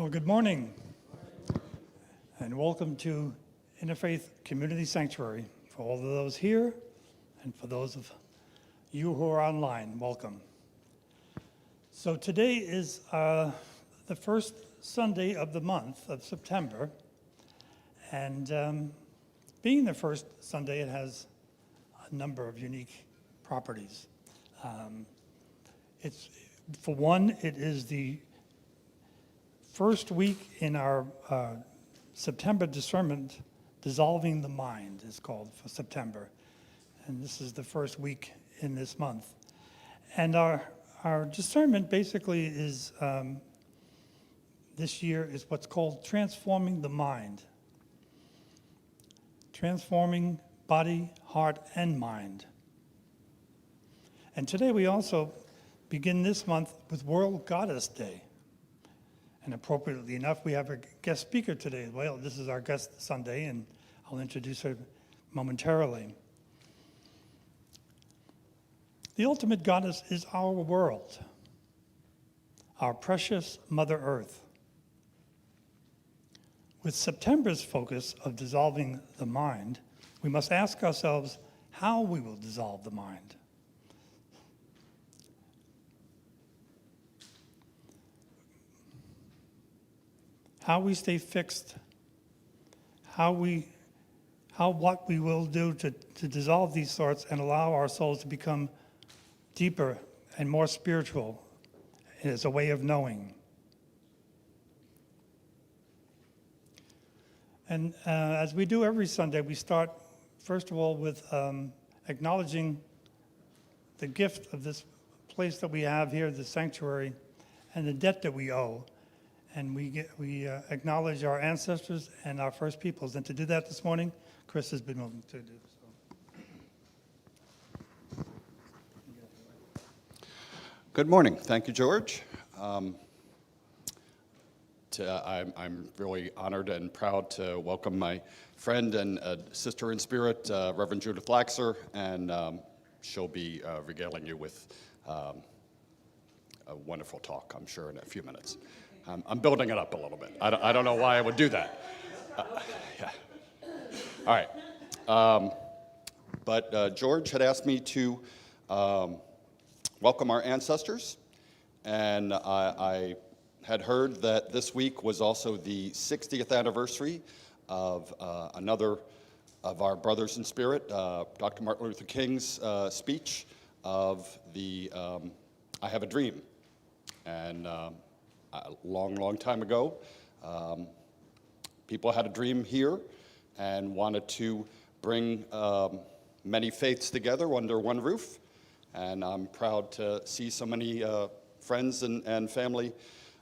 Well, good morning, and welcome to Interfaith Community Sanctuary. For all of those here, and for those of you who are online, welcome. So today is the first Sunday of the month of September, and being the first Sunday, it has a number of unique properties. For one, it is the first week in our September discernment. Dissolving the Mind is called for September. And this is the first week in this month. And our discernment basically is, this year is what's called transforming the mind. Transforming body, heart, and mind. And today we also begin this month with World Goddess Day. And appropriately enough, we have a guest speaker today. Well, this is our guest Sunday, and I'll introduce her momentarily. The ultimate goddess is our world, our precious Mother Earth. With September's focus of dissolving the mind, we must ask ourselves how we will dissolve the mind. How we stay fixed, what we will do to dissolve these thoughts and allow our souls to become deeper and more spiritual as a way of knowing. And as we do every Sunday, we start, first of all, with acknowledging the gift of this place that we have here, the sanctuary, and the debt that we owe. And we acknowledge our ancestors and our first peoples. And to do that this morning, Chris has been willing to do so. Good morning. Thank you, George. I'm really honored and proud to welcome my friend and sister in spirit, Reverend Judith Laxer, and she'll be regaling you with a wonderful talk, I'm sure, in a few minutes. I'm building it up a little bit. I don't know why I would do that. Yeah. All right. But George had asked me to welcome our ancestors, and I had heard that this week was also the 60th anniversary of another of our brothers in spirit, Dr. Martin Luther King's speech of the I Have a Dream. And a long time ago, people had a dream here and wanted to bring many faiths together under one roof. And I'm proud to see so many friends and family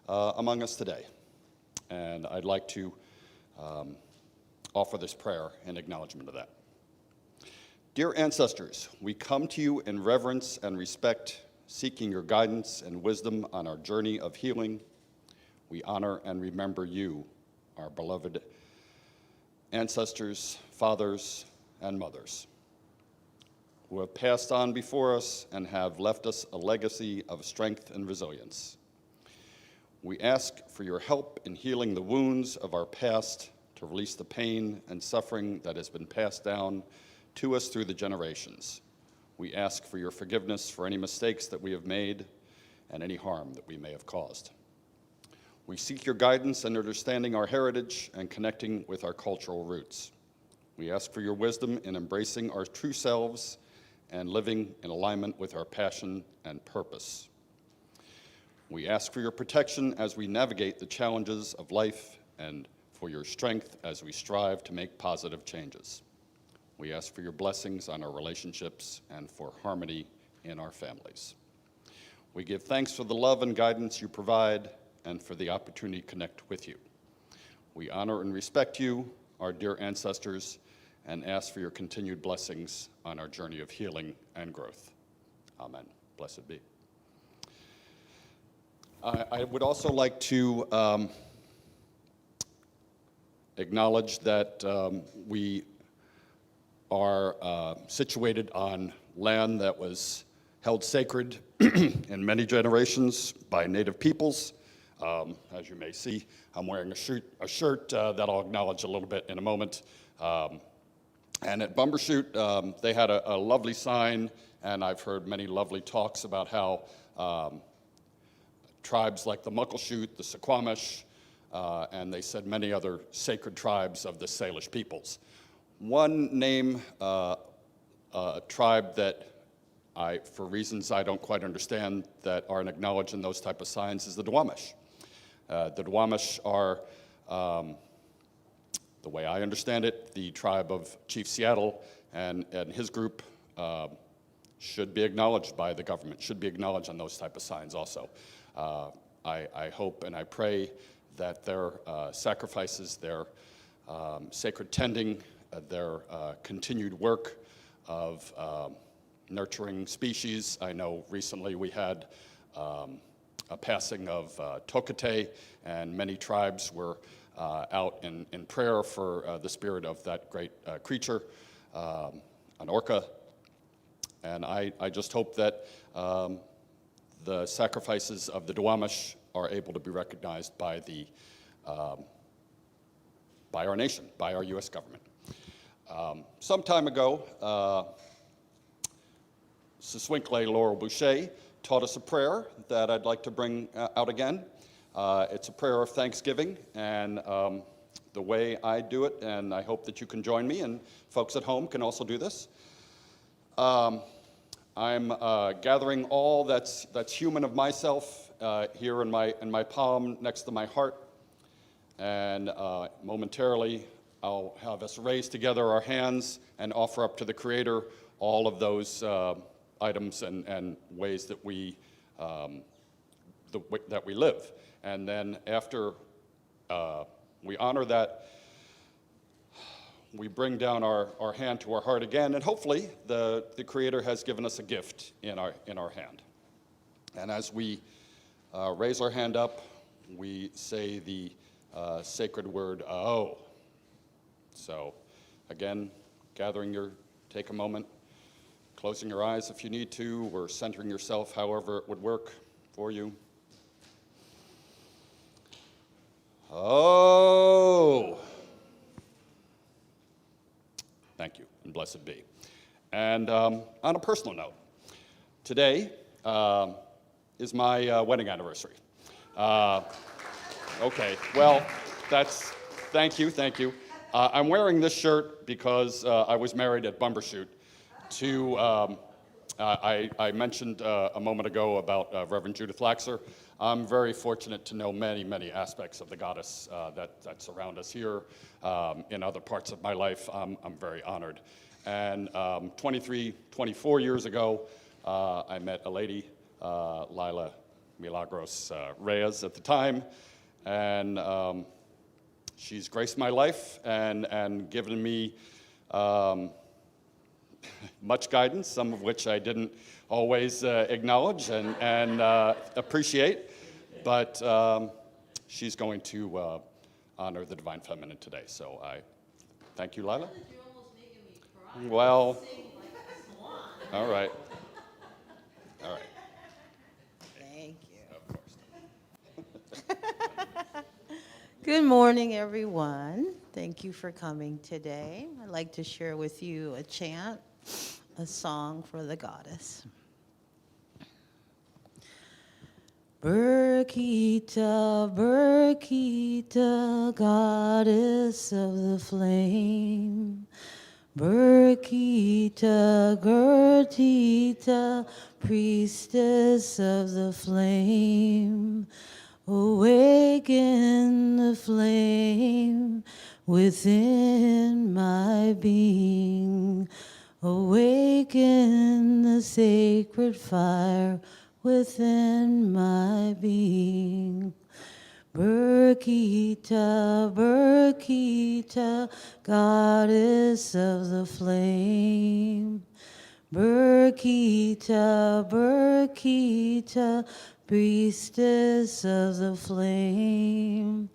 among us today. And I'd like to offer this prayer in acknowledgement of that. Dear ancestors, we come to you in reverence and respect, seeking your guidance and wisdom on our journey of healing. We honor and remember you, our beloved ancestors, fathers, and mothers, who have passed on before us and have left us a legacy of strength and resilience. We ask for your help in healing the wounds of our past, to release the pain and suffering that has been passed down to us through the generations. We ask for your forgiveness for any mistakes that we have made and any harm that we may have caused. We seek your guidance in understanding our heritage and connecting with our cultural roots. We ask for your wisdom in embracing our true selves and living in alignment with our passion and purpose. We ask for your protection as we navigate the challenges of life and for your strength as we strive to make positive changes. We ask for your blessings on our relationships and for harmony in our families. We give thanks for the love and guidance you provide and for the opportunity to connect with you. We honor and respect you, our dear ancestors, and ask for your continued blessings on our journey of healing and growth. Amen. Blessed be. I would also like to acknowledge that we are situated on land that was held sacred in many generations by Native peoples. As you may see, I'm wearing a shirt that I'll acknowledge a little bit in a moment. And at Bumbershoot, they had a lovely sign, and I've heard many lovely talks about how tribes like the Muckleshoot, the Suquamish, and they said many other sacred tribes of the Salish peoples. One name, tribe that for reasons I don't quite understand, that aren't acknowledged in those type of signs is the Duwamish. The Duwamish are, the way I understand it, the tribe of Chief Seattle and his group should be acknowledged by the government, should be acknowledged on those type of signs also. I hope and I pray that their sacrifices, their sacred tending, their continued work of nurturing species. I know recently we had a passing of Tokate, and many tribes were out in prayer for the spirit of that great creature, an orca. And I just hope that the sacrifices of the Duwamish are able to be recognized by our nation, by our U.S. government. Some time ago, Siswinkle Laurel Boucher taught us a prayer that I'd like to bring out again. It's a prayer of thanksgiving, and the way I do it, and I hope that you can join me, and folks at home can also do this. I'm gathering all that's human of myself here in my palm next to my heart, and momentarily I'll have us raise together our hands and offer up to the Creator all of those items and ways that we live. And then after we honor that, we bring down our hand to our heart again, and hopefully the Creator has given us a gift in our hand. And as we raise our hand up, we say the sacred word, "Oh." So again, take a moment, closing your eyes if you need to, or centering yourself however it would work for you. Oh. Thank you, and blessed be. And on a personal note, today is my wedding anniversary. Okay, well, thank you. I'm wearing this shirt because I was married at Bumbershoot to, I mentioned a moment ago about Reverend Judith Laxer. I'm very fortunate to know many, many aspects of the goddess that surround us here. In other parts of my life, I'm very honored. And 24 years ago, I met a lady, Lila Milagros Reyes at the time, and she's graced my life and given me much guidance, some of which I didn't always acknowledge and appreciate, but she's going to honor the Divine Feminine today. So I thank you, Lila. You're almost making me cry. Well, Sing like a swan. all right. Thank you. Of course. Good morning, everyone. Thank you for coming today. I'd like to share with you a chant, a song for the goddess. Burkita, Burkita, goddess of the flame. Burkita, Gertita, priestess of the flame. Awaken the flame within my being. Awaken the sacred fire within my being. Burkita, Burkita, goddess of the flame. Burkita, Burkita, priestess of the flame.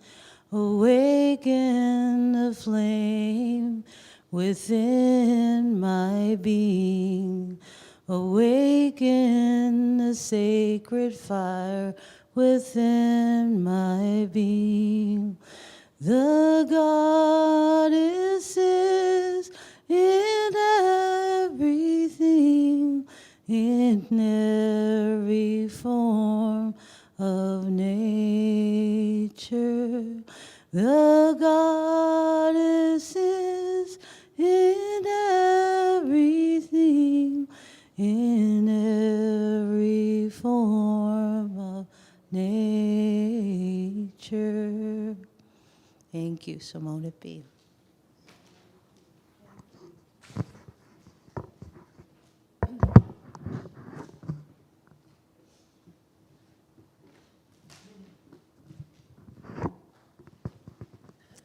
Awaken the flame within my being. Awaken the sacred fire within my being. The goddess is in everything, in every form of nature. The goddess is in everything, in every form of nature. Thank you, Simone P.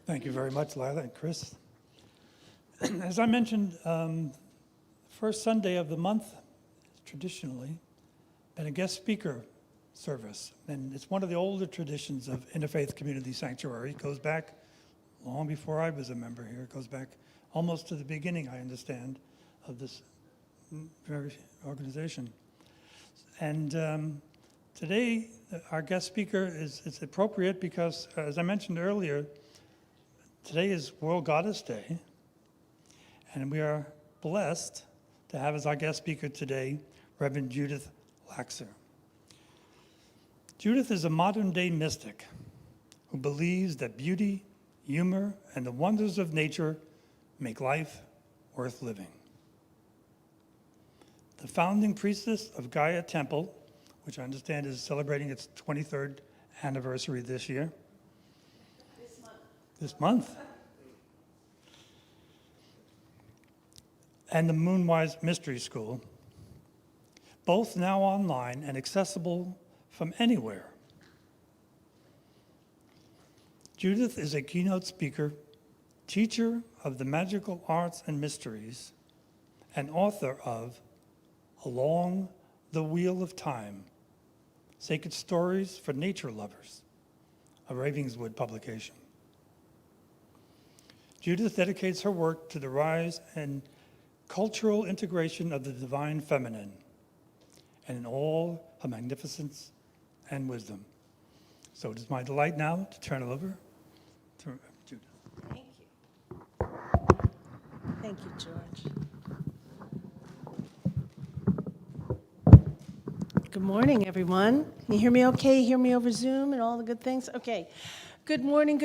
Thank you very much, Lila and Chris. As I mentioned, first Sunday of the month, traditionally, been a guest speaker service. And it's one of the older traditions of Interfaith Community Sanctuary. It goes back long before I was a member here. It goes back almost to the beginning, I understand, of this very organization. And today, our guest speaker it's appropriate because, as I mentioned earlier, today is World Goddess Day, and we are blessed to have as our guest speaker today, Reverend Judith Laxer. Judith is a modern-day mystic who believes that beauty, humor, and the wonders of nature make life worth living. The founding priestess of Gaia Temple, which I understand is celebrating its 23rd anniversary this year. This month. And the Moonwise Mystery School, both now online and accessible from anywhere. Judith is a keynote speaker, teacher of the magical arts and mysteries, and author of Along the Wheel of Time, Sacred Stories for Nature Lovers, a Ravenswood publication. Judith dedicates her work to the rise and cultural integration of the divine feminine, and in all her magnificence and wisdom. So it is my delight now to turn it over to Judith. Thank you. Thank you, George. Good morning, everyone. Can you hear me okay? Hear me over Zoom and all the good things? Okay. Good morning,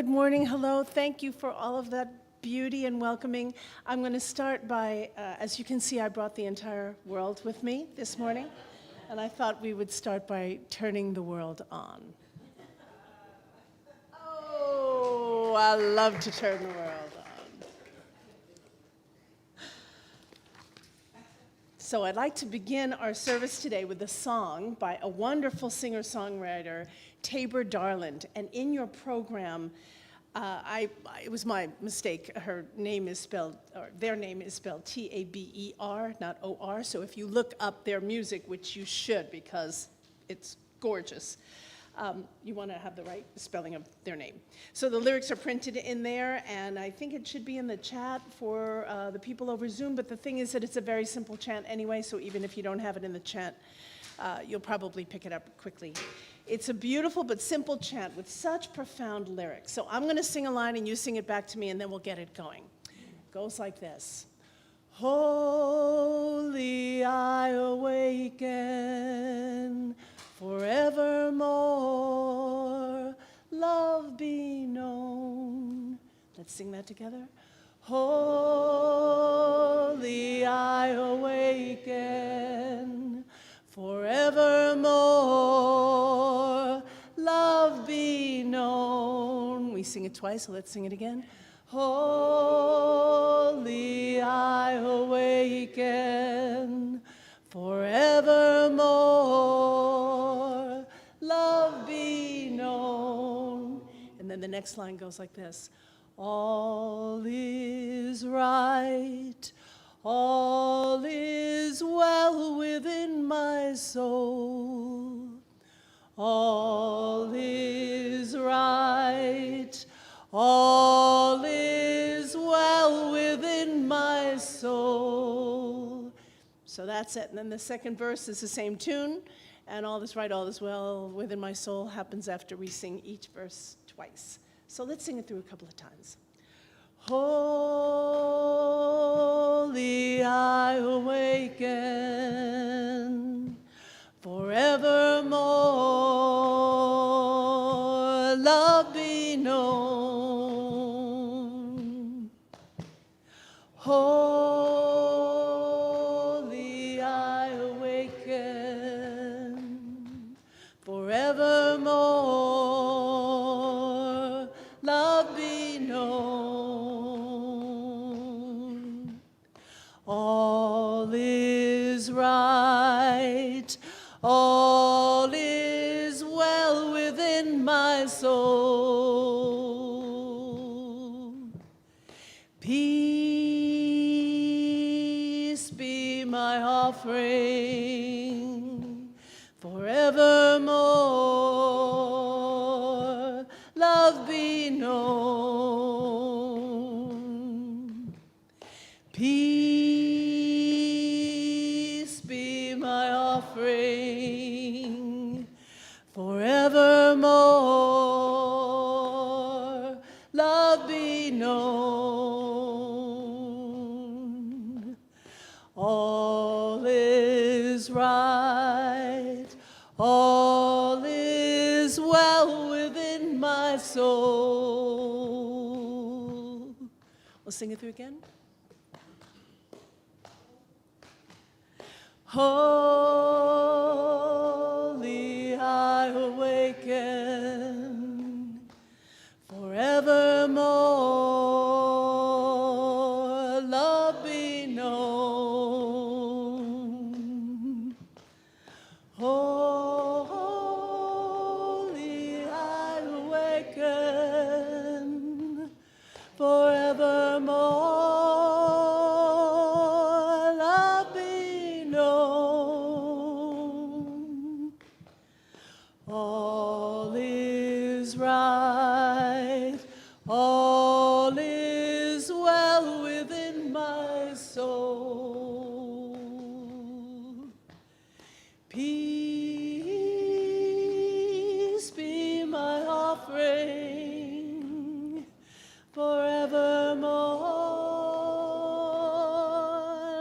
hello. Thank you for all of that beauty and welcoming. I'm going to start by, as you can see, I brought the entire world with me this morning, and I thought we would start by turning the world on. Oh, I love to turn the world on. So I'd like to begin our service today with a song by a wonderful singer-songwriter, Tabor Darland. And in your program, it was my mistake. Her name is spelled, or their name is spelled T-A-B-E-R, not O-R. So if you look up their music, which you should because it's gorgeous, you want to have the right spelling of their name. So the lyrics are printed in there, and I think it should be in the chat for the people over Zoom. But the thing is that it's a very simple chant anyway, so even if you don't have it in the chat, you'll probably pick it up quickly. It's a beautiful but simple chant with such profound lyrics. So I'm going to sing a line and you sing it back to me, and then we'll get it going. It goes like this. Holy, I awaken, forevermore, love be known. Let's sing that together. Holy, I awaken, forevermore, love be known. We sing it twice, so let's sing it again. Holy, I awaken, forevermore, love be known. And then the next line goes like this. All is right, all is well within my soul. All is right, all is well within my soul. So that's it. And then the second verse is the same tune. And all is right, all is well within my soul happens after we sing each verse twice. So let's sing it through a couple of times. Holy, I awaken forevermore, love be known. Holy, I awaken forevermore, love be known. All is right, all is well within my soul. Peace be my offering forevermore, love be known. Peace be my offering forevermore, love be known. All is right, all is well within my soul. We'll sing it through again. Holy, I awaken forevermore, love be known. Holy, I awaken forevermore, love be known. All is right, all is well within my soul. Peace be my offering forevermore,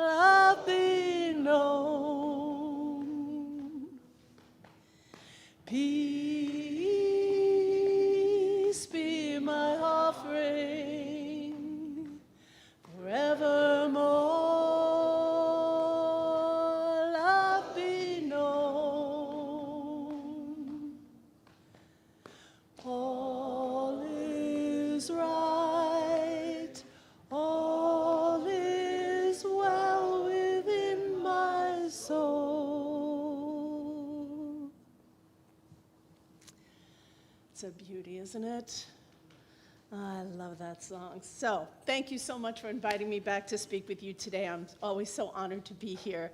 love be known. Peace be my offering forevermore, love be known. All is right, all is well within my soul. It's a beauty, isn't it? I love that song. So, thank you so much for inviting me back to speak with you today. I'm always so honored to be here.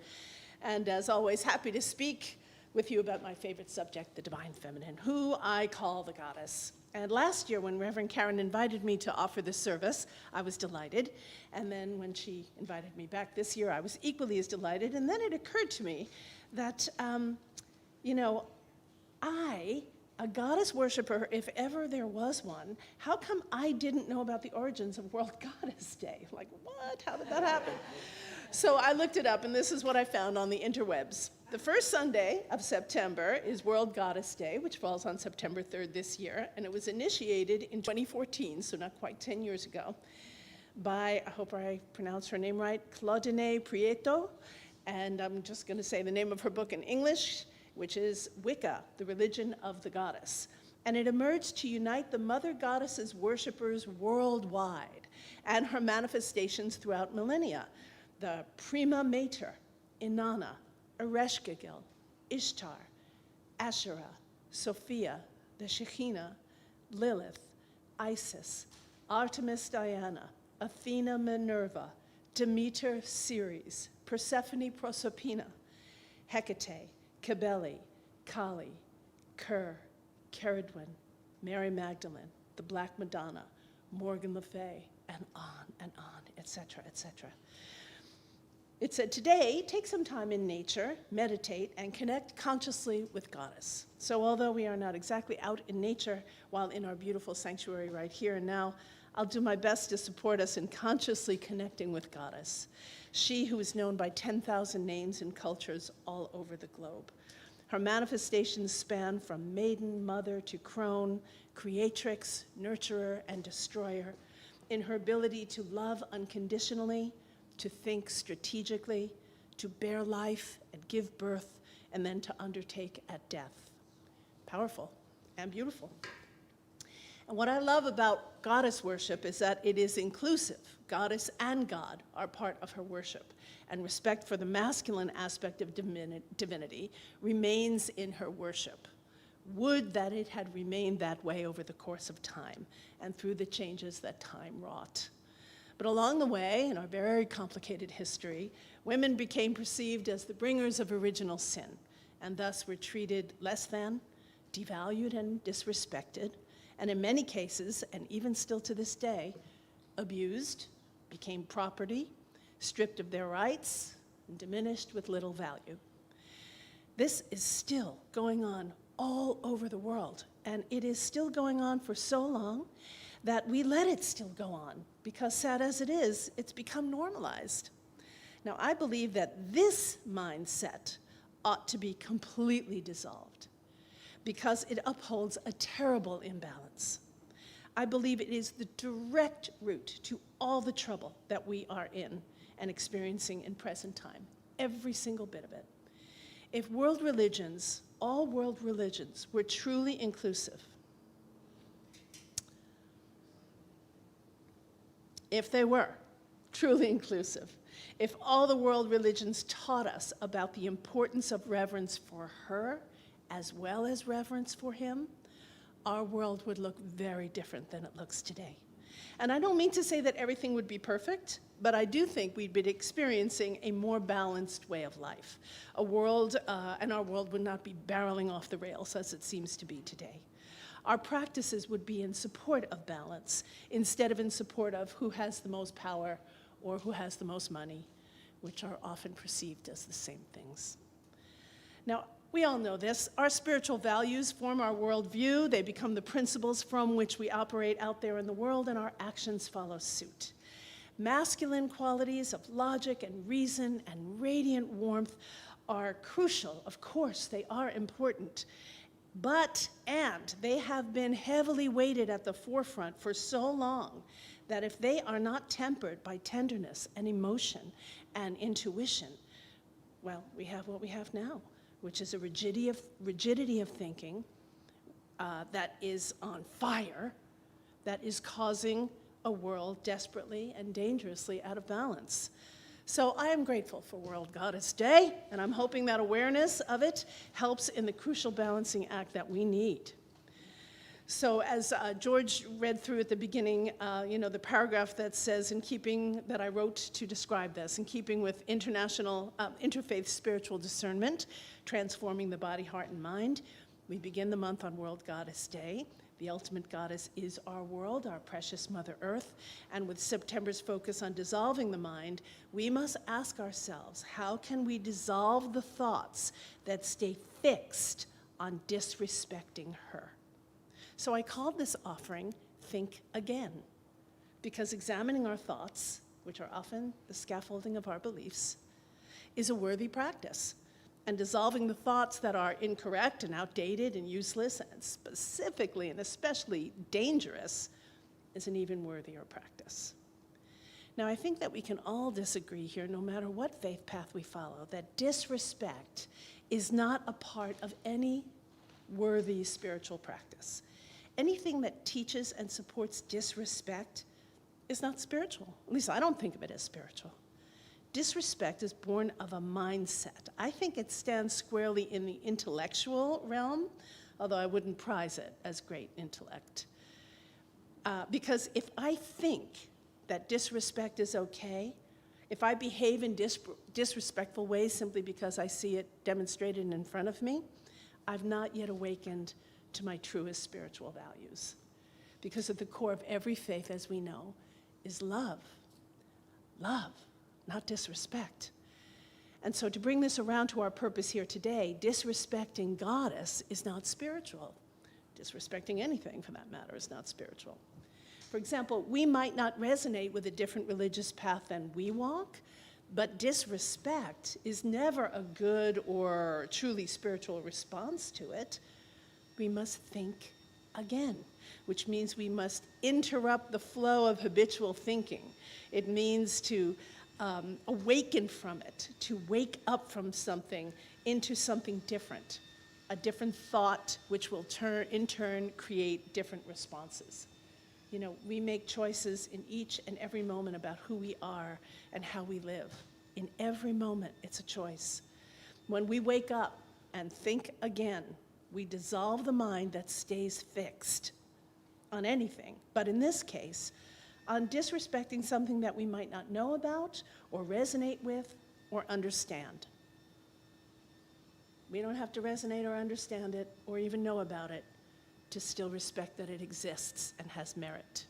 And as always, happy to speak with you about my favorite subject, the divine feminine, who I call the goddess. And last year, when Reverend Karen invited me to offer this service, I was delighted. And then when she invited me back this year, I was equally as delighted. And then it occurred to me that, a goddess worshiper, if ever there was one, how come I didn't know about the origins of World Goddess Day? Like, what? How did that happen? So I looked it up, and this is what I found on the interwebs. The first Sunday of September is World Goddess Day, which falls on September 3rd this year, and it was initiated in 2014, so not quite 10 years ago, by, I hope I pronounce her name right, Claudine Prieto, and I'm just going to say the name of her book in English, which is Wicca, the Religion of the Goddess. And it emerged to unite the Mother Goddess's worshippers worldwide and her manifestations throughout millennia. The Prima Mater, Inanna, Ereshkigal, Ishtar, Asherah, Sophia, the Shekinah, Lilith, Isis, Artemis Diana, Athena Minerva, Demeter Ceres, Persephone Proserpina, Hecate, Cybele, Kali, Ker, Ceridwen, Mary Magdalene, the Black Madonna, Morgan Le Fay, and on, etc., etc. It said, today, take some time in nature, meditate, and connect consciously with Goddess. So although we are not exactly out in nature while in our beautiful sanctuary right here and now, I'll do my best to support us in consciously connecting with Goddess, she who is known by 10,000 names and cultures all over the globe. Her manifestations span from maiden, mother to crone, creatrix, nurturer, and destroyer, in her ability to love unconditionally, to think strategically, to bear life and give birth, and then to undertake at death. Powerful and beautiful. And what I love about goddess worship is that it is inclusive. Goddess and God are part of her worship, and respect for the masculine aspect of divinity remains in her worship. Would that it had remained that way over the course of time and through the changes that time wrought. But along the way, in our very complicated history, women became perceived as the bringers of original sin, and thus were treated less than, devalued, and disrespected, and in many cases, and even still to this day, abused, became property, stripped of their rights, and diminished with little value. This is still going on all over the world, and it is still going on for so long that we let it still go on, because sad as it is, it's become normalized. Now, I believe that this mindset ought to be completely dissolved, because it upholds a terrible imbalance. I believe it is the direct route to all the trouble that we are in and experiencing in present time, every single bit of it. If world religions, all world religions, were truly inclusive, if they were truly inclusive, if all the world religions taught us about the importance of reverence for her as well as reverence for him, our world would look very different than it looks today. And I don't mean to say that everything would be perfect, but I do think we'd be experiencing a more balanced way of life. A world, and our world would not be barreling off the rails as it seems to be today. Our practices would be in support of balance instead of in support of who has the most power or who has the most money, which are often perceived as the same things. Now, we all know this. Our spiritual values form our worldview. They become the principles from which we operate out there in the world, and our actions follow suit. Masculine qualities of logic and reason and radiant warmth are crucial. Of course, they are important. And they have been heavily weighted at the forefront for so long that if they are not tempered by tenderness and emotion and intuition, well, we have what we have now, which is a rigidity of thinking that is on fire, that is causing a world desperately and dangerously out of balance. So I am grateful for World Goddess Day, and I'm hoping that awareness of it helps in the crucial balancing act that we need. So as George read through at the beginning, the paragraph that says, in keeping, that I wrote to describe this, in keeping with international interfaith spiritual discernment, transforming the body, heart, and mind, we begin the month on World Goddess Day. The ultimate goddess is our world, our precious Mother Earth, and with September's focus on dissolving the mind, we must ask ourselves, how can we dissolve the thoughts that stay fixed on disrespecting her? So I called this offering Think Again, because examining our thoughts, which are often the scaffolding of our beliefs, is a worthy practice. And dissolving the thoughts that are incorrect and outdated and useless, and specifically and especially dangerous, is an even worthier practice. Now, I think that we can all disagree here, no matter what faith path we follow, that disrespect is not a part of any worthy spiritual practice. Anything that teaches and supports disrespect is not spiritual. At least I don't think of it as spiritual. Disrespect is born of a mindset. I think it stands squarely in the intellectual realm, although I wouldn't prize it as great intellect. Because if I think that disrespect is okay, if I behave in disrespectful ways simply because I see it demonstrated in front of me, I've not yet awakened to my truest spiritual values. Because at the core of every faith, as we know, is love. Love. Not disrespect. And so to bring this around to our purpose here today, disrespecting Goddess is not spiritual. Disrespecting anything, for that matter, is not spiritual. For example, we might not resonate with a different religious path than we walk, but disrespect is never a good or truly spiritual response to it. We must think again, which means we must interrupt the flow of habitual thinking. It means to awaken from it, to wake up from something into something different, a different thought which will in turn create different responses. You know, we make choices in each and every moment about who we are and how we live. In every moment, it's a choice. When we wake up and think again, we dissolve the mind that stays fixed on anything, but in this case, on disrespecting something that we might not know about or resonate with or understand. We don't have to resonate or understand it or even know about it to still respect that it exists and has merit.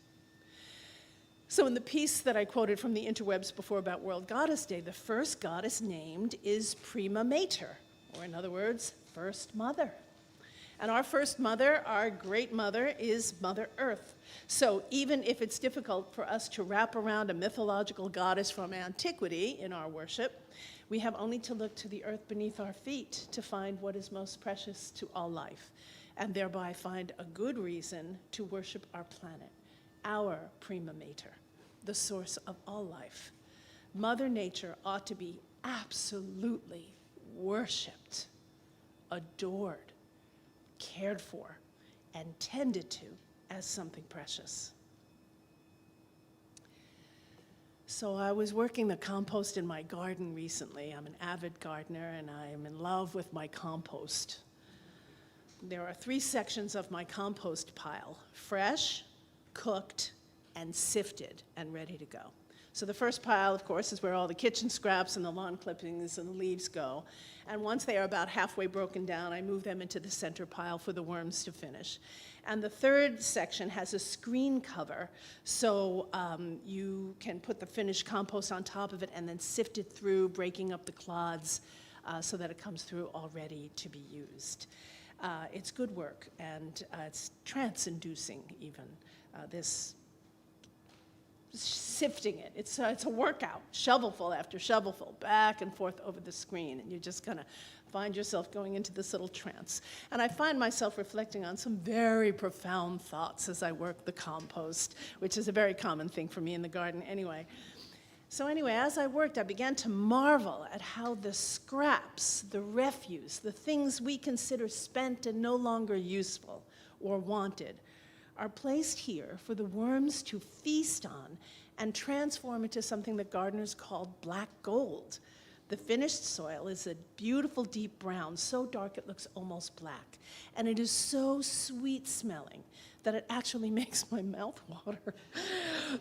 So in the piece that I quoted from the interwebs before about World Goddess Day, the first goddess named is Prima Mater, or in other words, First Mother. And our first mother, our great mother, is Mother Earth. So even if it's difficult for us to wrap around a mythological goddess from antiquity in our worship, we have only to look to the earth beneath our feet to find what is most precious to all life, and thereby find a good reason to worship our planet, our Prima Mater, the source of all life. Mother Nature ought to be absolutely worshipped, adored, cared for, and tended to as something precious. So I was working the compost in my garden recently. I'm an avid gardener and I am in love with my compost. There are 3 sections of my compost pile: fresh, cooked, and sifted and ready to go. So the first pile, of course, is where all the kitchen scraps and the lawn clippings and the leaves go. And once they are about halfway broken down, I move them into the center pile for the worms to finish. And the third section has a screen cover, so you can put the finished compost on top of it and then sift it through, breaking up the clods so that it comes through all ready to be used. It's good work, and it's trance-inducing even, this sifting it. It's a workout, shovelful after shovelful, back and forth over the screen, and you're just gonna find yourself going into this little trance. And I find myself reflecting on some very profound thoughts as I work the compost, which is a very common thing for me in the garden anyway. So anyway, as I worked, I began to marvel at how the scraps, the refuse, the things we consider spent and no longer useful or wanted, are placed here for the worms to feast on and transform into something that gardeners call black gold. The finished soil is a beautiful deep brown, so dark it looks almost black. And it is so sweet smelling that it actually makes my mouth water.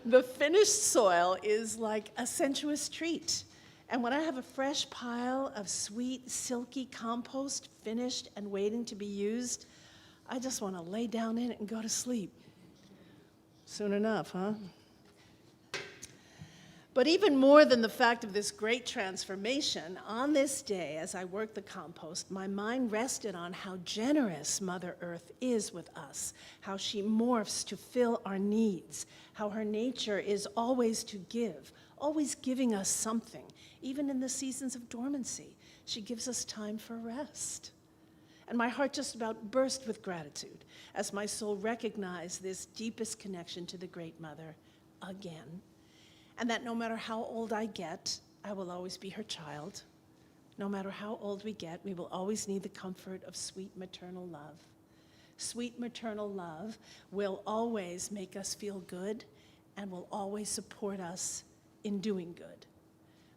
The finished soil is like a sensuous treat. And when I have a fresh pile of sweet, silky compost finished and waiting to be used, I just want to lay down in it and go to sleep. Soon enough, huh? But even more than the fact of this great transformation, on this day, as I worked the compost, my mind rested on how generous Mother Earth is with us, how she morphs to fill our needs, how her nature is always to give, always giving us something. Even in the seasons of dormancy, she gives us time for rest. And my heart just about burst with gratitude as my soul recognized this deepest connection to the Great Mother again. And that no matter how old I get, I will always be her child. No matter how old we get, we will always need the comfort of sweet maternal love. Sweet maternal love will always make us feel good and will always support us in doing good.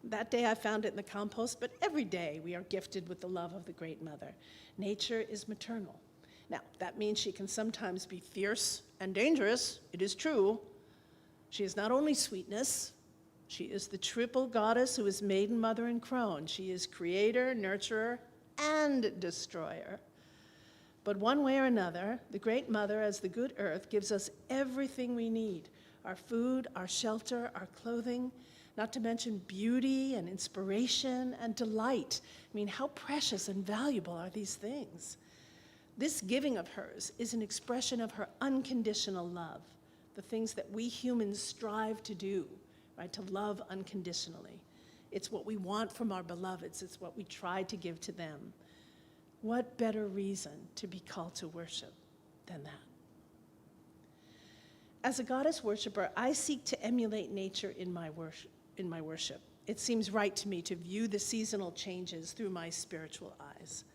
That day I found it in the compost, but every day we are gifted with the love of the Great Mother. Nature is maternal. Now, that means she can sometimes be fierce and dangerous. It is true. She is not only sweetness, she is the triple goddess who is maiden, mother, and crone. She is creator, nurturer, and destroyer. But one way or another, the Great Mother, as the good earth, gives us everything we need: our food, our shelter, our clothing, not to mention beauty and inspiration and delight. I mean, how precious and valuable are these things? This giving of hers is an expression of her unconditional love, the things that we humans strive to do, right? To love unconditionally. It's what we want from our beloveds. It's what we try to give to them. What better reason to be called to worship than that? As a goddess worshiper, I seek to emulate nature in my worship. It seems right to me to view the seasonal changes through my spiritual eyes.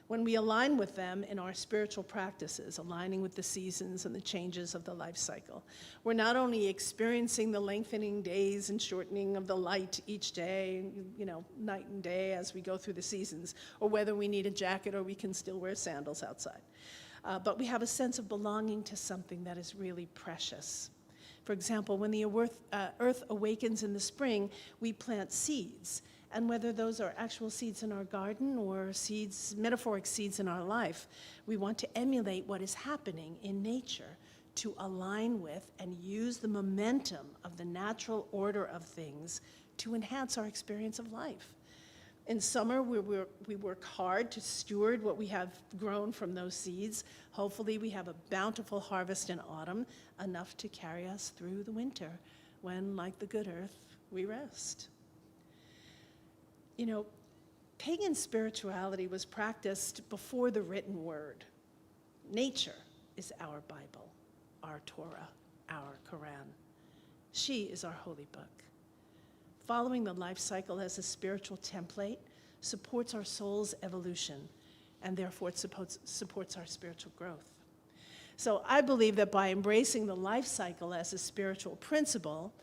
When we align with them in our spiritual practices, aligning with the seasons and the changes of the life cycle, we're not only experiencing the lengthening days and shortening of the light each day, night and day as we go through the seasons, or whether we need a jacket or we can still wear sandals outside. But we have a sense of belonging to something that is really precious. For example, when the earth awakens in the spring, we plant seeds. And whether those are actual seeds in our garden or seeds, metaphoric seeds in our life, we want to emulate what is happening in nature to align with and use the momentum of the natural order of things to enhance our experience of life. In summer, we work hard to steward what we have grown from those seeds. Hopefully, we have a bountiful harvest in autumn, enough to carry us through the winter, when, like the good earth, we rest. Pagan spirituality was practiced before the written word. Nature is our Bible, our Torah, our Quran. She is our holy book. Following the life cycle as a spiritual template supports our soul's evolution, and therefore it supports our spiritual growth. So I believe that by embracing the life cycle as a spiritual principle,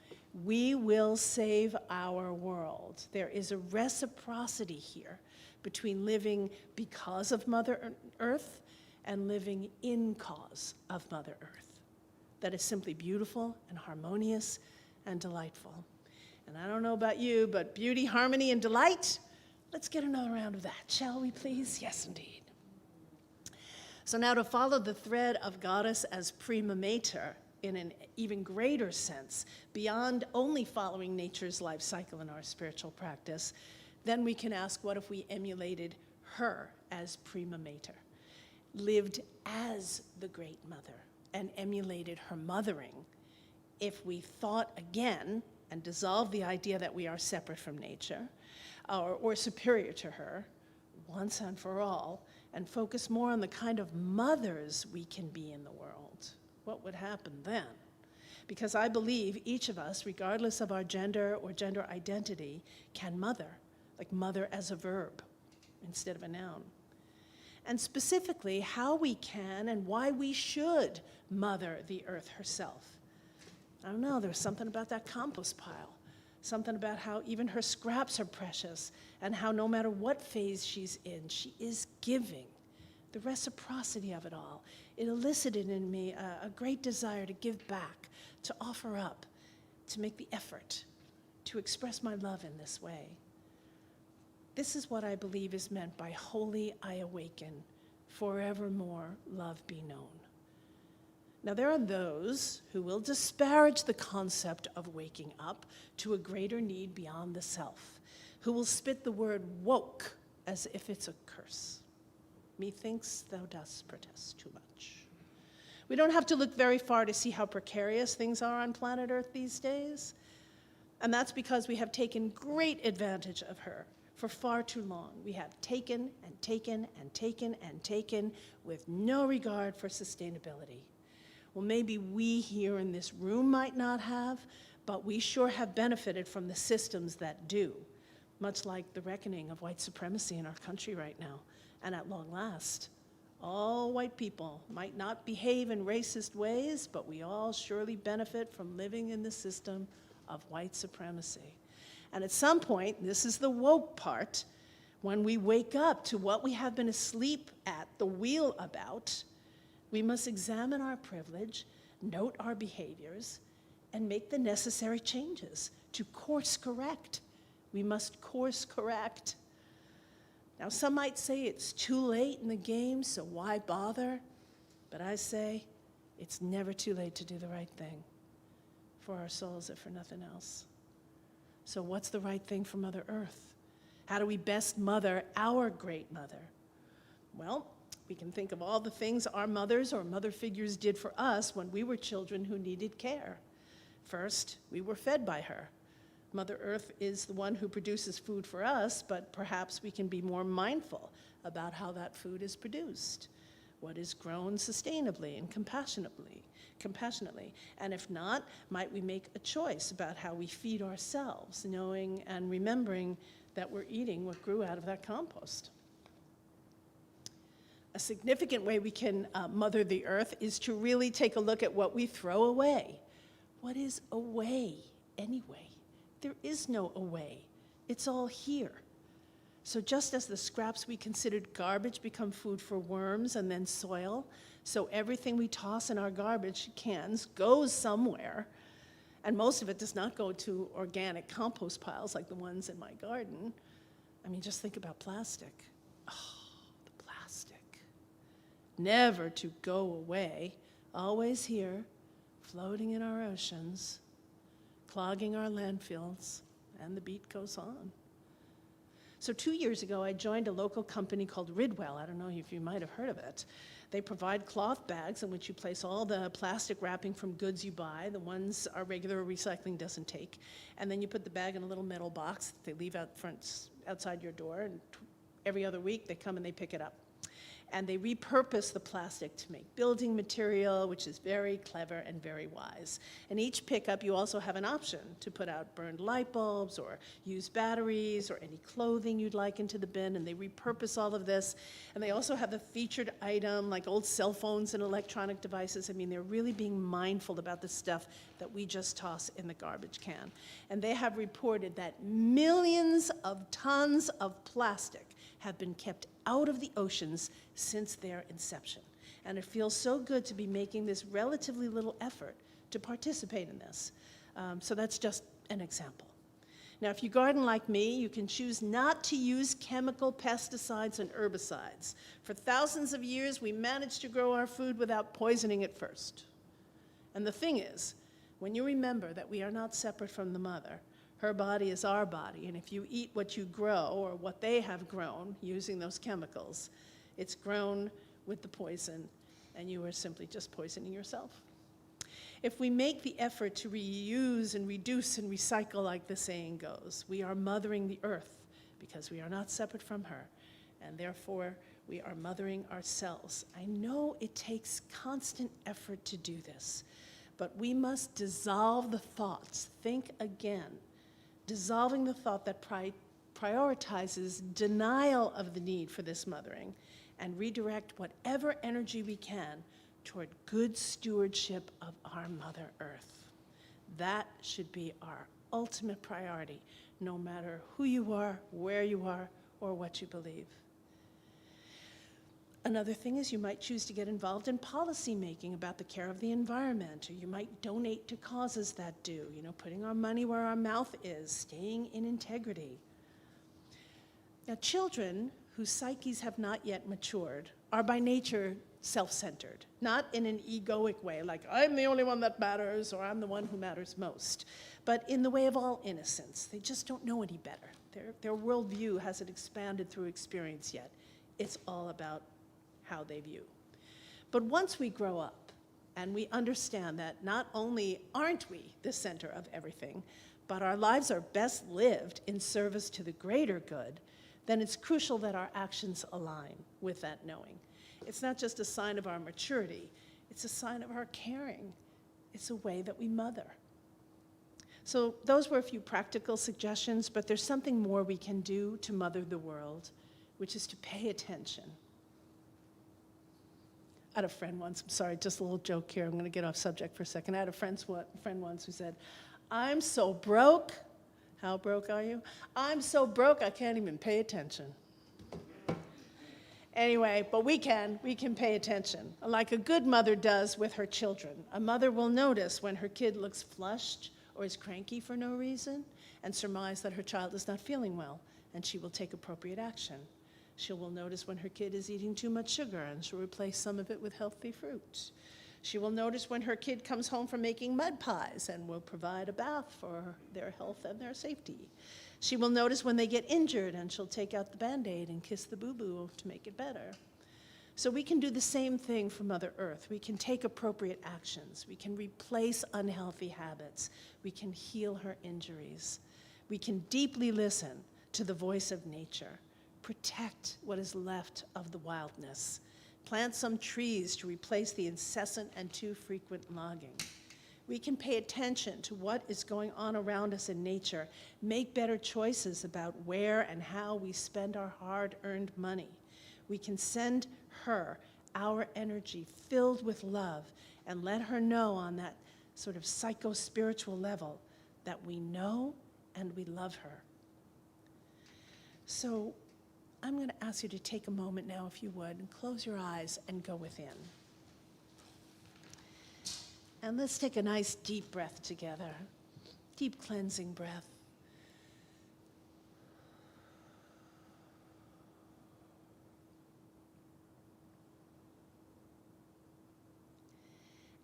we will save our world. There is a reciprocity here between living because of Mother Earth and living in cause of Mother Earth. That is simply beautiful and harmonious and delightful. And I don't know about you, but beauty, harmony, and delight, let's get another round of that, shall we please? Yes, indeed. So now to follow the thread of goddess as prima mater in an even greater sense, beyond only following nature's life cycle in our spiritual practice, then we can ask, what if we emulated her as prima mater, lived as the great mother, and emulated her mothering? If we thought again and dissolved the idea that we are separate from nature or superior to her once and for all, and focus more on the kind of mothers we can be in the world, what would happen then? Because I believe each of us, regardless of our gender or gender identity, can mother, like mother as a verb instead of a noun. And specifically, how we can and why we should mother the earth herself. I don't know, there's something about that compost pile, something about how even her scraps are precious, and how no matter what phase she's in, she is giving. The reciprocity of it all. It elicited in me a great desire to give back, to offer up, to make the effort, to express my love in this way. This is what I believe is meant by holy I awaken, forevermore love be known. Now there are those who will disparage the concept of waking up to a greater need beyond the self, who will spit the word woke as if it's a curse. Methinks thou dost protest too much. We don't have to look very far to see how precarious things are on planet Earth these days. And that's because we have taken great advantage of her for far too long. We have taken and taken and taken and taken with no regard for sustainability. Well, maybe we here in this room might not have, but we sure have benefited from the systems that do, much like the reckoning of white supremacy in our country right now. And at long last, all white people might not behave in racist ways, but we all surely benefit from living in the system of white supremacy. And at some point, this is the woke part, when we wake up to what we have been asleep at the wheel about, we must examine our privilege, note our behaviors, and make the necessary changes to course correct. We must course correct. Now, some might say it's too late in the game, so why bother? But I say it's never too late to do the right thing for our souls, if for nothing else. So what's the right thing for Mother Earth? How do we best mother our great mother? Well, we can think of all the things our mothers or mother figures did for us when we were children who needed care. First, we were fed by her. Mother Earth is the one who produces food for us, but perhaps we can be more mindful about how that food is produced, what is grown sustainably and compassionately. And if not, might we make a choice about how we feed ourselves, knowing and remembering that we're eating what grew out of that compost. A significant way we can mother the earth is to really take a look at what we throw away. What is away anyway? There is no away. It's all here. So just as the scraps we considered garbage become food for worms and then soil, so everything we toss in our garbage cans goes somewhere, and most of it does not go to organic compost piles like the ones in my garden. I mean, just think about plastic. Oh, the plastic. Never to go away, always here, floating in our oceans, clogging our landfills, and the beat goes on. So 2 years ago, I joined a local company called Ridwell. I don't know if you might have heard of it. They provide cloth bags in which you place all the plastic wrapping from goods you buy, the ones our regular recycling doesn't take, and then you put the bag in a little metal box that they leave outside your door, and every other week they come and they pick it up. And they repurpose the plastic to make building material, which is very clever and very wise. And each pickup, you also have an option to put out burned light bulbs or used batteries or any clothing you'd like into the bin, and they repurpose all of this. And they also have a featured item like old cell phones and electronic devices. I mean, they're really being mindful about the stuff that we just toss in the garbage can. And they have reported that millions of tons of plastic have been kept out of the oceans since their inception. And it feels so good to be making this relatively little effort to participate in this. So that's just an example. Now, if you garden like me, you can choose not to use chemical pesticides and herbicides. For thousands of years, we managed to grow our food without poisoning it first. And the thing is, when you remember that we are not separate from the mother, her body is our body, and if you eat what you grow or what they have grown using those chemicals, it's grown with the poison, and you are simply just poisoning yourself. If we make the effort to reuse and reduce and recycle like the saying goes, we are mothering the earth because we are not separate from her, and therefore we are mothering ourselves. I know it takes constant effort to do this, but we must dissolve the thoughts, think again, dissolving the thought that prioritizes denial of the need for this mothering and redirect whatever energy we can toward good stewardship of our Mother Earth. That should be our ultimate priority, no matter who you are, where you are, or what you believe. Another thing is you might choose to get involved in policy making about the care of the environment, or you might donate to causes that do, putting our money where our mouth is, staying in integrity. Now, children whose psyches have not yet matured are by nature self-centered, not in an egoic way, like I'm the only one that matters or I'm the one who matters most, but in the way of all innocence. They just don't know any better. Their worldview hasn't expanded through experience yet. It's all about how they view. But once we grow up and we understand that not only aren't we the center of everything, but our lives are best lived in service to the greater good, then it's crucial that our actions align with that knowing. It's not just a sign of our maturity, it's a sign of our caring. It's a way that we mother. So those were a few practical suggestions, but there's something more we can do to mother the world, which is to pay attention. I had a friend once, I'm sorry, just a little joke here, I'm gonna get off subject for a second. I had a friend once who said, I'm so broke. How broke are you? I'm so broke I can't even pay attention. Anyway, but we can pay attention, like a good mother does with her children. A mother will notice when her kid looks flushed or is cranky for no reason and surmise that her child is not feeling well, and she will take appropriate action. She will notice when her kid is eating too much sugar, and she'll replace some of it with healthy fruit. She will notice when her kid comes home from making mud pies and will provide a bath for their health and their safety. She will notice when they get injured and she'll take out the Band-Aid and kiss the boo-boo to make it better. So we can do the same thing for Mother Earth. We can take appropriate actions. We can replace unhealthy habits. We can heal her injuries. We can deeply listen to the voice of nature, protect what is left of the wildness, plant some trees to replace the incessant and too frequent logging. We can pay attention to what is going on around us in nature, make better choices about where and how we spend our hard-earned money. We can send her our energy filled with love and let her know on that sort of psycho-spiritual level that we know and we love her. So I'm going to ask you to take a moment now, if you would, and close your eyes and go within. And let's take a nice deep breath together, deep cleansing breath.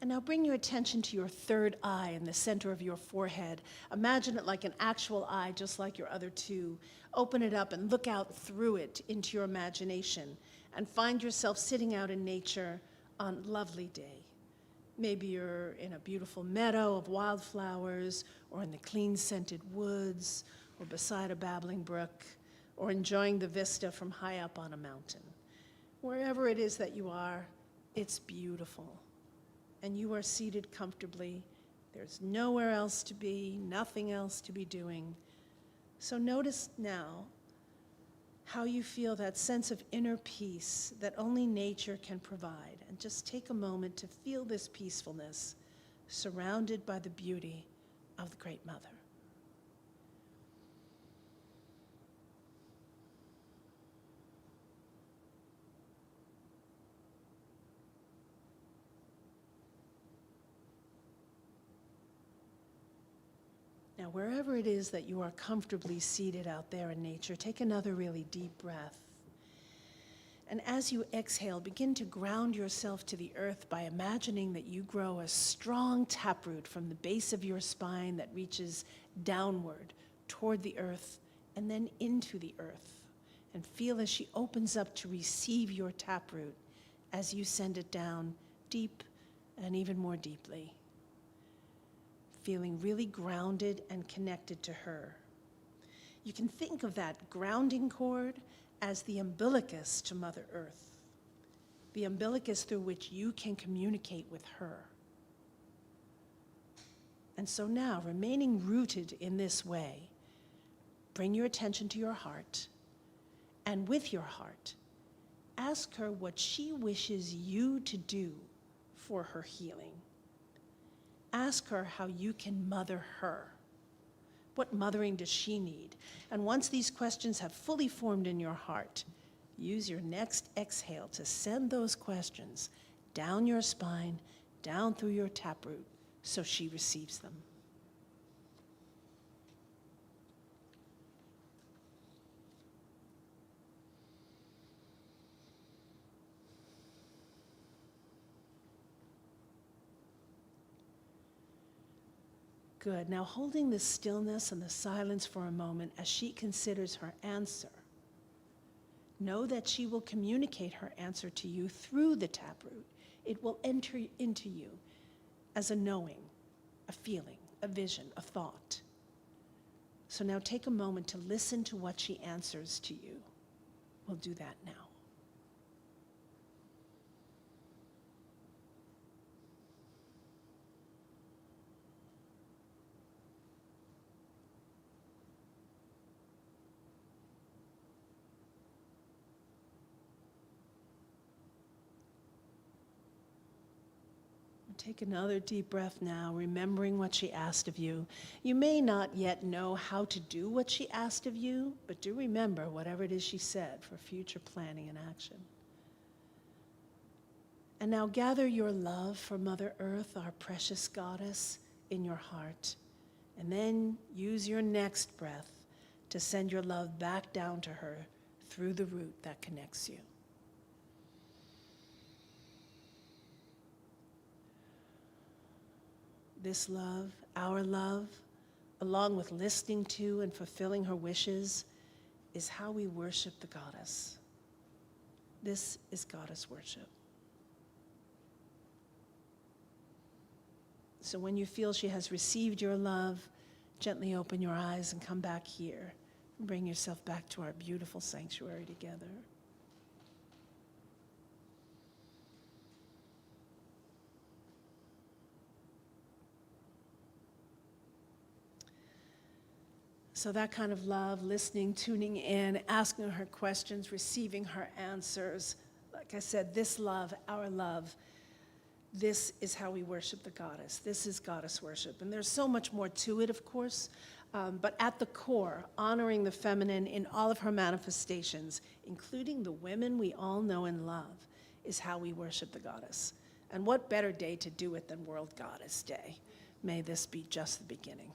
And now bring your attention to your third eye in the center of your forehead. Imagine it like an actual eye, just like your other two. Open it up and look out through it into your imagination and find yourself sitting out in nature on a lovely day. Maybe you're in a beautiful meadow of wildflowers, or in the clean scented woods, or beside a babbling brook, or enjoying the vista from high up on a mountain. Wherever it is that you are, it's beautiful. And you are seated comfortably. There's nowhere else to be, nothing else to be doing. So notice now how you feel that sense of inner peace that only nature can provide. And just take a moment to feel this peacefulness surrounded by the beauty of the Great Mother. Now, wherever it is that you are comfortably seated out there in nature, take another really deep breath. And as you exhale, begin to ground yourself to the earth by imagining that you grow a strong taproot from the base of your spine that reaches downward toward the earth and then into the earth. And feel as she opens up to receive your taproot as you send it down deep and even more deeply. Feeling really grounded and connected to her. You can think of that grounding cord as the umbilicus to Mother Earth, the umbilicus through which you can communicate with her. And so now, remaining rooted in this way, bring your attention to your heart, and with your heart, ask her what she wishes you to do for her healing. Ask her how you can mother her. What mothering does she need? And once these questions have fully formed in your heart, use your next exhale to send those questions down your spine, down through your taproot, so she receives them. Good. Now holding the stillness and the silence for a moment as she considers her answer, know that she will communicate her answer to you through the taproot. It will enter into you as a knowing, a feeling, a vision, a thought. So now take a moment to listen to what she answers to you. We'll do that now. Take another deep breath now, remembering what she asked of you. You may not yet know how to do what she asked of you, but do remember whatever it is she said for future planning and action. And now gather your love for Mother Earth, our precious goddess, in your heart. And then use your next breath to send your love back down to her through the root that connects you. this love, our love, along with listening to and fulfilling her wishes, is how we worship the goddess. This is goddess worship. So when you feel she has received your love, gently open your eyes and come back here. And bring yourself back to our beautiful sanctuary together. So that kind of love, listening, tuning in, asking her questions, receiving her answers. Like I said, this love, our love, this is how we worship the goddess. This is goddess worship. And there's so much more to it, of course. But at the core, honoring the feminine in all of her manifestations, including the women we all know and love, is how we worship the goddess. And what better day to do it than World Goddess Day? May this be just the beginning.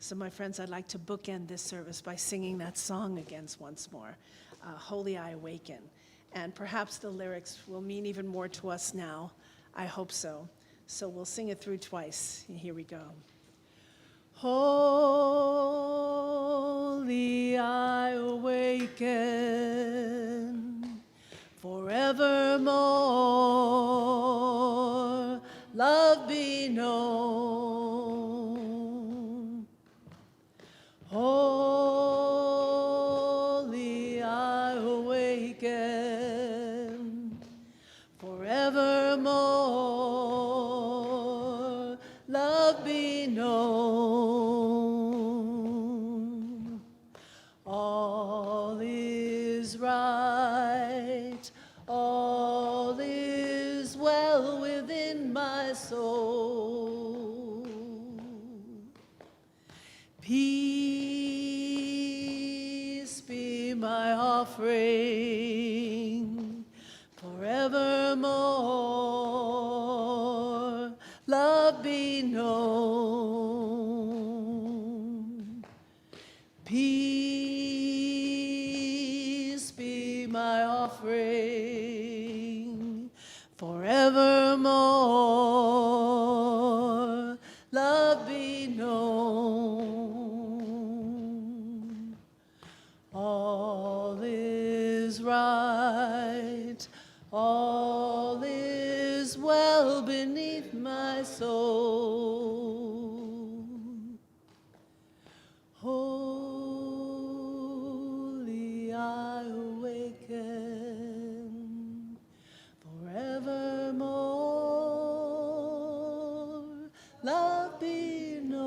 So my friends, I'd like to bookend this service by singing that song again once more, Holy I Awaken. And perhaps the lyrics will mean even more to us now. I hope so. So we'll sing it through twice. Here we go. Holy I awaken, forevermore, love be known. Holy I awaken, forevermore, love be known. All is right, all is well within my soul. Peace be my offering, forevermore, love be known. Peace be my offering, forevermore, love be known. All is right, all is well beneath my soul. Holy I awaken, forevermore, love be known.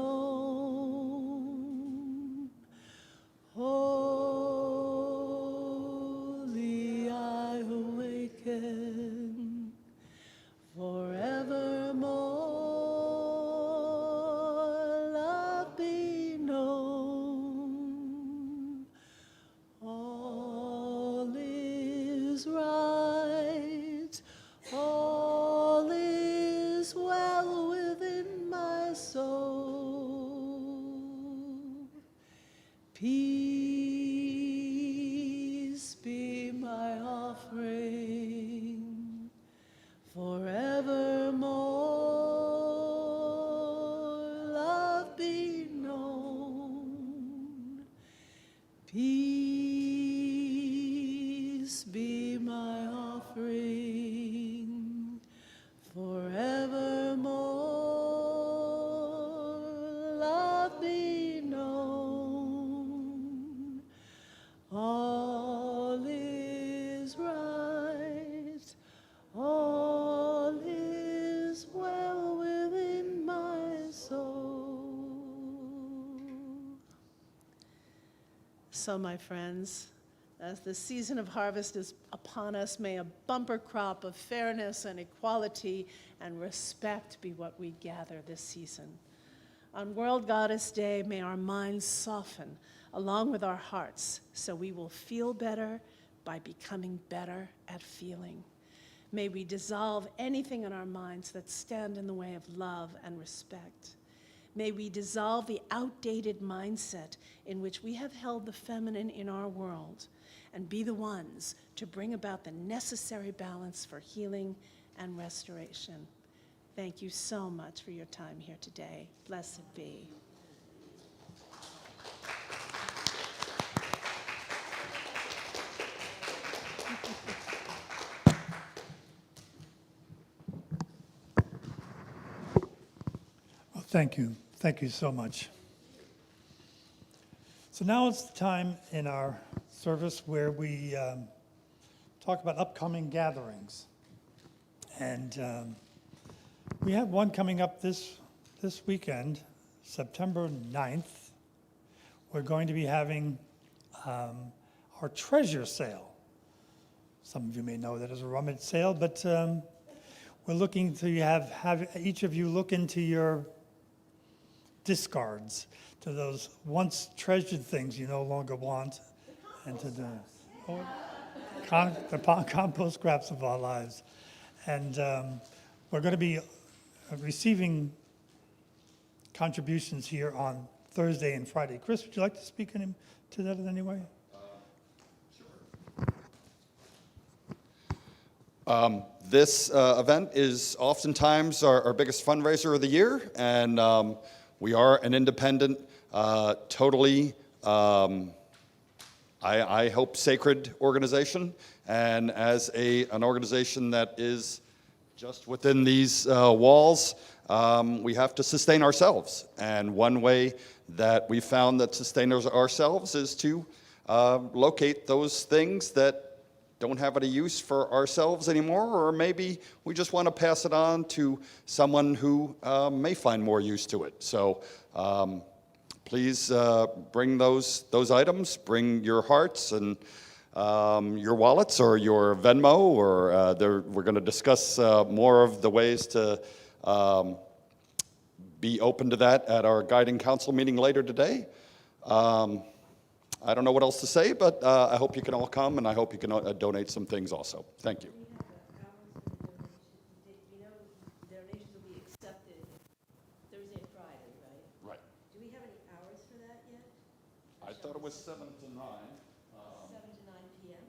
Holy I awaken, forevermore, love be known. All is right, all is well within my soul. Peace be my offering, forevermore, love be known. Peace be my offering, forevermore, love be known. All is right, all is well within my soul. So, my friends, as the season of harvest is upon us, may a bumper crop of fairness and equality and respect be what we gather this season. On World Goddess Day, may our minds soften along with our hearts so we will feel better by becoming better at feeling. May we dissolve anything in our minds that stand in the way of love and respect. May we dissolve the outdated mindset in which we have held the feminine in our world and be the ones to bring about the necessary balance for healing and restoration. Thank you so much for your time here today. Blessed be. Well, thank you. Thank you so much. So now it's the time in our service where we talk about upcoming gatherings. And we have one coming up this weekend, September 9th. We're going to be having our treasure sale. Some of you may know that as a rummage sale, but we're looking to have each of you look into your discards, to those once treasured things you no longer want, and to the compost scraps of our lives. And we're going to be receiving contributions here on Thursday and Friday. Chris, would you like to speak to that in any way? This event is oftentimes our biggest fundraiser of the year, and we are an independent, totally, I hope, sacred organization. And as an organization that is just within these walls, we have to sustain ourselves. And one way that we found that sustain ourselves is to locate those things that don't have any use for ourselves anymore, or maybe we just want to pass it on to someone who may find more use to it. So please bring those items, bring your hearts and your wallets or your Venmo, or we're going to discuss more of the ways to be open to that at our guiding council meeting later today. I don't know what else to say, but I hope you can all come, and I hope you can donate some things also. Thank you. Donations will be accepted Thursday and Friday, right? Right. Do we have any hours for that yet? I thought it was 7 to 9. 7 to 9 p.m.?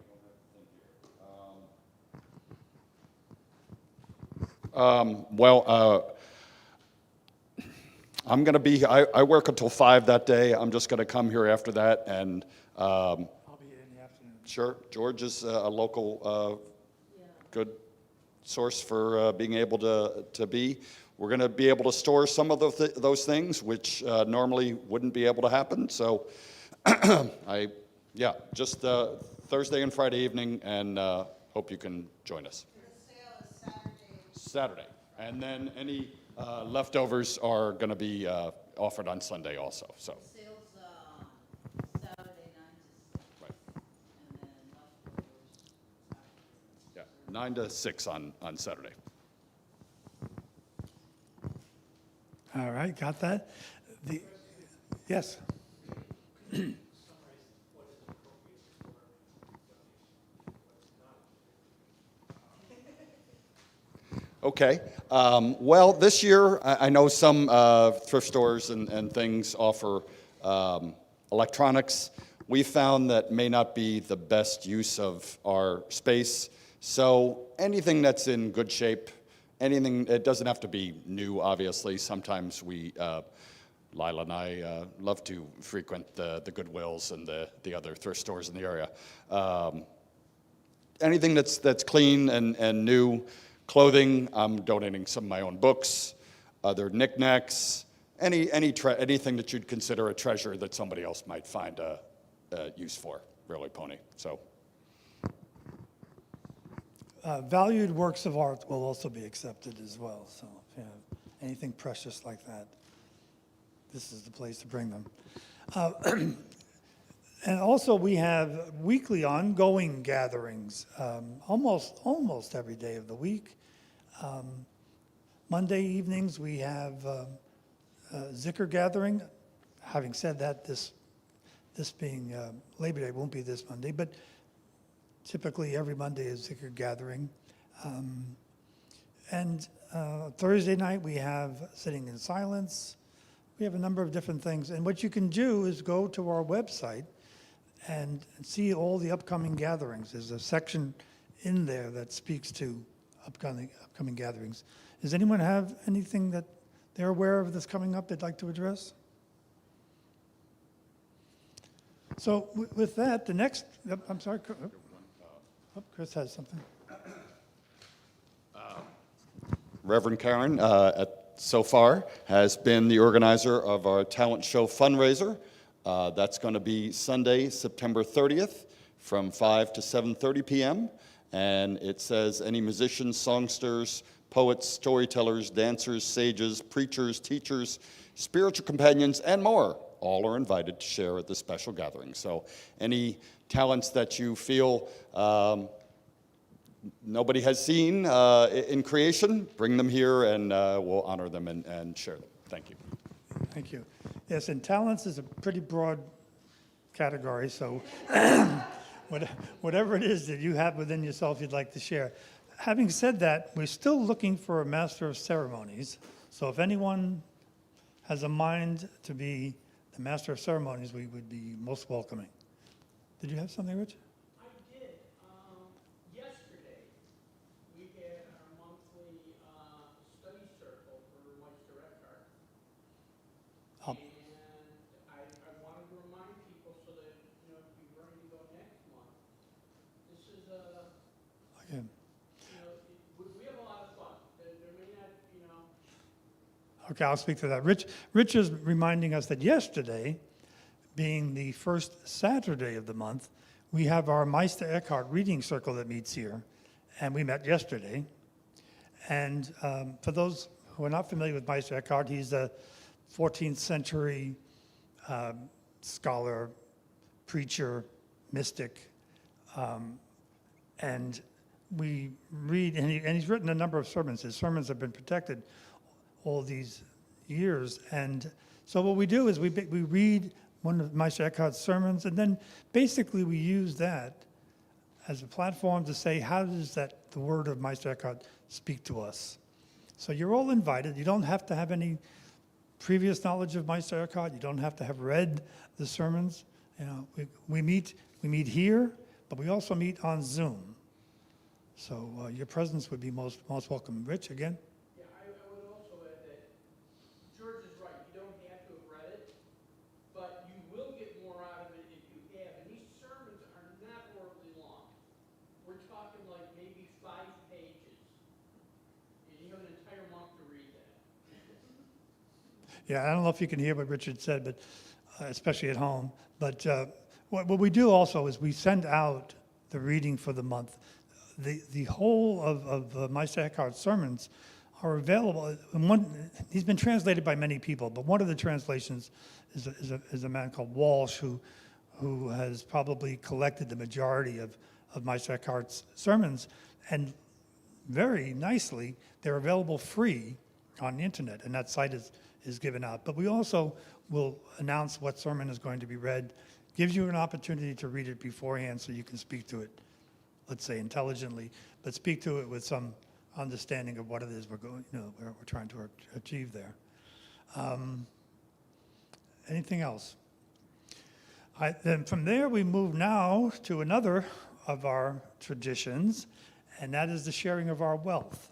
Well, I'm going to be, I work until 5 that day. I'm just going to come here after that. And I'll be here in the afternoon. sure, George is a local good source for being able to be. We're going to be able to store some of those things, which normally wouldn't be able to happen. So just Thursday and Friday evening, and hope you can join us. The sale is Saturday. And then any leftovers are going to be offered on Sunday also. So. Sales Saturday 9 to 6. Right. And then leftovers. Yeah, 9 to 6 on Saturday. All right, got that? Yes. Okay. Well, this year, I know some thrift stores and things offer electronics. We found that may not be the best use of our space. So anything that's in good shape, anything, it doesn't have to be new, obviously. Sometimes Lila and I love to frequent the Goodwills and the other thrift stores in the area. Anything that's clean and new. Clothing, I'm donating some of my own books, other knickknacks, anything that you'd consider a treasure that somebody else might find a use for, really, Pony. So. Valued works of art will also be accepted as well. So if you have anything precious like that, this is the place to bring them. And also we have weekly ongoing gatherings, almost every day of the week. Monday evenings we have Zikr gathering. Having said that, this being Labor Day won't be this Monday, but typically every Monday is Zikr gathering. And Thursday night we have Sitting in Silence. We have a number of different things. And what you can do is go to our website and see all the upcoming gatherings. There's a section in there that speaks to upcoming gatherings. Does anyone have anything that they're aware of that's coming up they'd like to address? So with that, the next, I'm sorry, Chris has something. Reverend Karen, so far, has been the organizer of our talent show fundraiser. That's going to be Sunday, September 30th, from 5 to 7:30 p.m. And it says any musicians, songsters, poets, storytellers, dancers, sages, preachers, teachers, spiritual companions, and more, all are invited to share at this special gathering. So any talents that you feel nobody has seen in creation, bring them here and we'll honor them and share them. Thank you. Thank you. Yes, and talents is a pretty broad category, so whatever it is that you have within yourself you'd like to share. Having said that, we're still looking for a master of ceremonies. So if anyone has a mind to be the master of ceremonies, we would be most welcoming. Did you have something, Rich? I did. Yesterday, we had our monthly study circle for Meister Eckhart. Oh. And I wanted to remind people so that, you know, if you're ready to go next month, this is Okay. we have a lot of fun. There may not, you know. Okay, I'll speak to that. Rich is reminding us that yesterday, being the first Saturday of the month, we have our Meister Eckhart reading circle that meets here, and we met yesterday. And for those who are not familiar with Meister Eckhart, he's a 14th century scholar, preacher, mystic, and we read, and he's written a number of sermons. His sermons have been protected all these years. And so what we do is we read one of Meister Eckhart's sermons, and then basically we use that as a platform to say, how does the word of Meister Eckhart speak to us? So you're all invited. You don't have to have any previous knowledge of Meister Eckhart. You don't have to have read the sermons. You know, we meet here, but we also meet on Zoom. So your presence would be most welcome. Rich, again? Yeah, I would also add that George is right. You don't have to have read it, but you will get more out of it if you have. And these sermons are not horribly long. We're talking like maybe 5 pages. And you have an entire month to read that. Yeah, I don't know if you can hear what Richard said, but especially at home. But what we do also is we send out the reading for the month. The whole of Meister Eckhart's sermons are available. And he's been translated by many people, but one of the translations is a man called Walsh who has probably collected the majority of Meister Eckhart's sermons. And very nicely, they're available free on the internet, and that site is given out. But we also will announce what sermon is going to be read, gives you an opportunity to read it beforehand so you can speak to it, let's say intelligently, but speak to it with some understanding of what it is we're trying to achieve there. Anything else? Then from there we move now to another of our traditions, and that is the sharing of our wealth.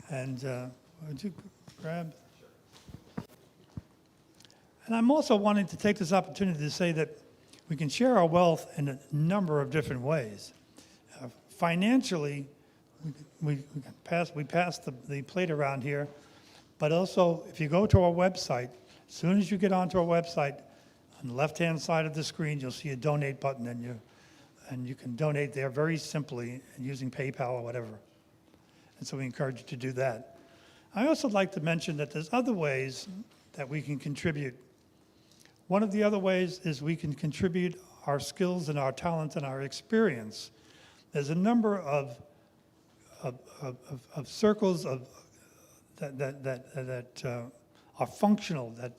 And would you grab? And I'm also wanting to take this opportunity to say that we can share our wealth in a number of different ways. Financially, we pass the plate around here, but also if you go to our website, as soon as you get onto our website, on the left-hand side of the screen, you'll see a donate button, and you can donate there very simply using PayPal or whatever. And so we encourage you to do that. I also like to mention that there's other ways that we can contribute. One of the other ways is we can contribute our skills and our talents and our experience. There's a number of circles that are functional, that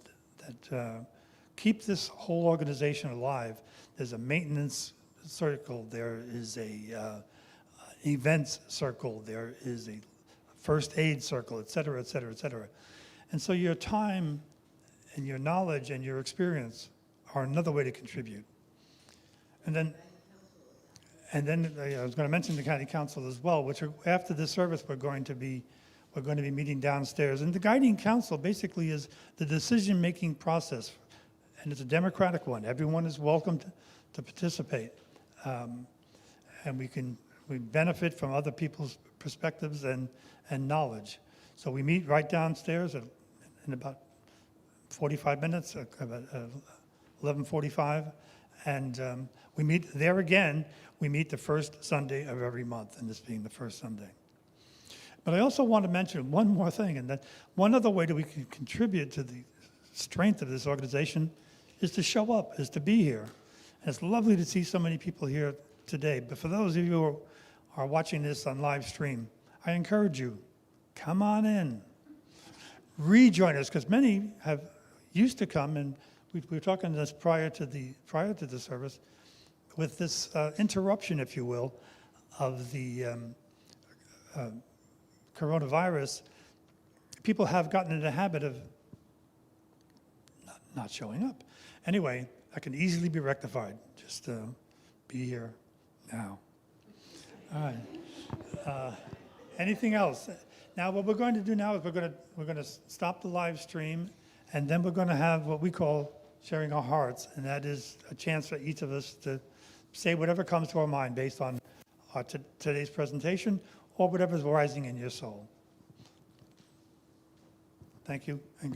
keep this whole organization alive. There's a maintenance circle, there is a events circle, there is a first aid circle, et cetera, et cetera, et cetera. And so your time and your knowledge and your experience are another way to contribute. And then, And then I was going to mention the county council as well, which are, after this service, we're going to be meeting downstairs. And the guiding council basically is the decision-making process, and it's a democratic one. Everyone is welcome to participate. And we benefit from other people's perspectives and knowledge. So we meet right downstairs in about 45 minutes, about 11:45, and we meet there again. We meet the first Sunday of every month, and this being the first Sunday. But I also want to mention one more thing, and that one other way that we can contribute to the strength of this organization is to show up, is to be here. And it's lovely to see so many people here today. But for those of you who are watching this on live stream, I encourage you, come on in. Rejoin us, because many have used to come, and we were talking this prior to the service, with this interruption, if you will, of the coronavirus. People have gotten in the habit of not showing up. Anyway, that can easily be rectified. Just be here now. All right. Anything else? Now, what we're going to do now is we're going to stop the live stream, and then we're going to have what we call sharing our hearts, and that is a chance for each of us to say whatever comes to our mind based on today's presentation or whatever's rising in your soul. Thank you. And